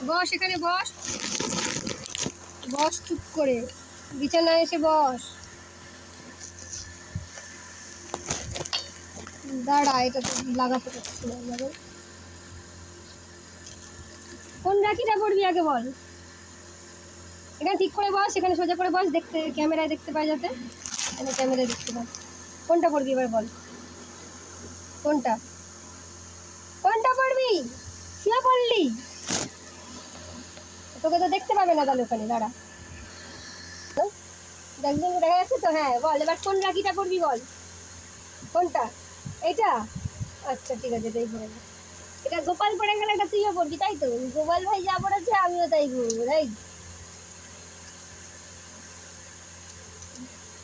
বস, এখানে বস, বস চুপ করে, বিছানায় এসে বস। দাঁড়া, এটা তো লাগাতে পারছি না। কোন রাখিটা পড়বি আগে বল। এখানে ঠিক করে বস, এখানে সোজা করে বস, দেখতে ক্যামেরায় দেখতে পাই যাতে। এখানে ক্যামেরায় দেখতে পাই। কোনটা পড়বি এবার বল, কোনটা কোনটা পড়বি? শুয়ে পড়লি, তোকে তো দেখতে পাবে না তাহলে ওখানে। দাঁড়া, দেখবেন দেখা যাচ্ছে তো। হ্যাঁ বল এবার কোন রাখিটা পড়বি বল, কোনটা? এইটা? আচ্ছা ঠিক আছে, এটাই পড়ে গেল। এটা গোপাল পড়ে গেলে এটা তুইও পড়বি, তাই তো? গোপাল ভাই যা পড়েছে আমিও তাই পড়বো, তাই?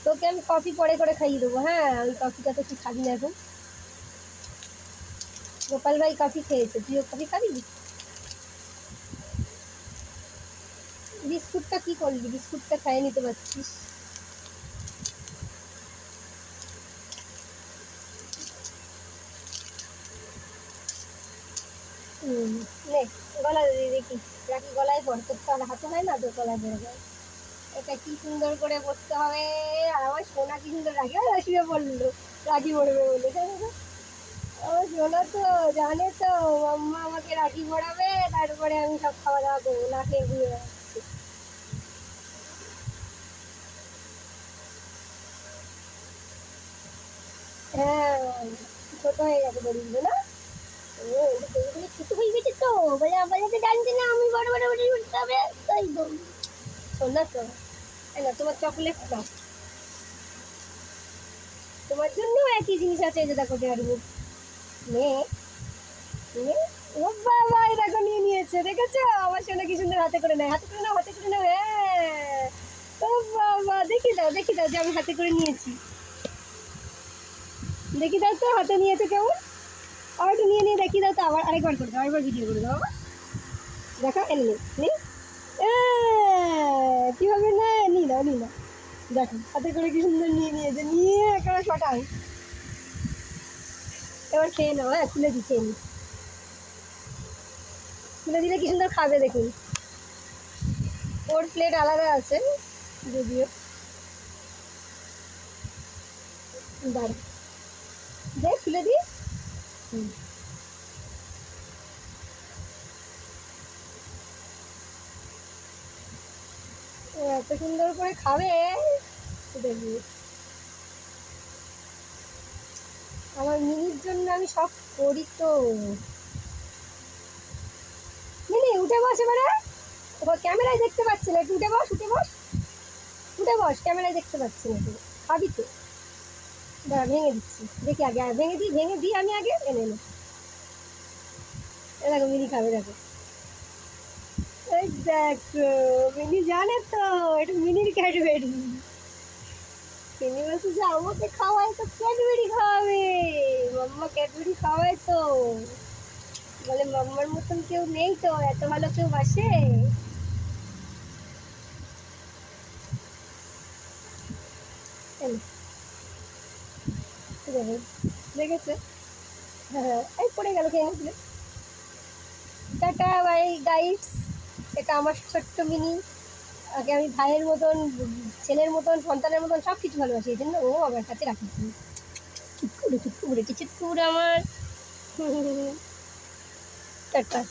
তোকে আমি কফি পরে করে খাইয়ে দেবো। হ্যাঁ, আমি কফিটা তো তুই খাবি না এখন। গোপাল ভাই কফি খেয়েছে, তুইও কফি খাবি? বিস্কুটটা কি করলি? বিস্কুটটা খাইয়ে নিতে পারছিস। নে গলা দেখি, রাখি গলায় পড়, তোর তো আর হাতে হয় না, তোর গলায় পড়ে যায়। এটা কি সুন্দর করে পড়তে হবে। আর আমার সোনা কি সুন্দর রাখি শুয়ে পড়লো, রাখি পড়বে বলে। আমার সোনা তো জানে তো মাম্মা আমাকে রাখি পড়াবে, তারপরে আমি সব খাওয়া দাওয়া করবো, না খেয়ে ঘুরে বেড়াচ্ছি। হ্যাঁ, ছোট হয়ে গেছে বলবো না। ছোট হয়ে গেছে তো, বলে আমার তো জানতে না আমি বড় বড় বড় উঠতে হবে, তাই শোনা তো। না তোমার চকলেট দাও, তোমার জন্য একই জিনিস আছে, এই যে দেখো ডেয়ারি মেয়ে মেয়ে। ও বাবা, এই দেখো নিয়ে নিয়েছে, দেখেছো? আমার সোনা কি সুন্দর হাতে করে নেয়, হাতে করে নাও, হাতে করে নাও। হ্যাঁ, ও বাবা, দেখি দাও দেখি দাও যে আমি হাতে করে নিয়েছি, দেখি দাও তো হাতে নিয়েছে কেমন। আবার একটু নিয়ে নিয়ে দেখি দাও তো, আবার আরেকবার করে দাও, আরেকবার ভিডিও করে দাও বাবা। দেখো এনে নি, কীভাবে না, নি দাও নি দাও, দেখো হাতে করে কি সুন্দর নিয়ে নিয়েছে, নিয়ে একেবারে শটাং। এবার খেয়ে নাও। হ্যাঁ, খুলে দিই, খেয়ে নি, খুলে দিলে কি সুন্দর খাবে দেখুন। ওর প্লেট আলাদা আছে যদিও। দাঁড়া, দেখ খুলে দিই। ও এত সুন্দর করে খাবে দেখবি। আমার মিনির জন্য আমি সব করি তো। মিনি উঠে বস এবারে, ক্যামেরায় দেখতে পাচ্ছি না, একটু উঠে বস, উঠে বস, উঠে বস, ক্যামেরায় দেখতে পাচ্ছি না। তুই খাবি তো? দাঁড়া ভেঙে দিচ্ছি, দেখি আগে ভেঙে দিই আমি আগে, এনে এনে এ দেখো মিনি খাবে, দেখো এই দেখো। মিনি জানে তো এটা মিনির ক্যাডবেরি। মিনি বলছে যে আমাকে খাওয়ায় তো ক্যাডবেরি খাওয়াবে, মাম্মা ক্যাডবেরি খাওয়ায় তো। বলে মাম্মার মতন কেউ নেই তো, এত ভালো কেউ বাসে। দেখেছে? হ্যাঁ, এই পড়ে গেল, খেয়ে নিয়েছিল। টাটা বাই গাইস, এটা আমার ছোট্ট মিনি। আগে আমি ভাইয়ের মতন, ছেলের মতন, সন্তানের মতন সব কিছু ভালোবাসি, এই জন্য ও আমার কাছে রাখি। চুটকুড়ে চুটকুড়ে চুটকুড়ে আমার। টাটা।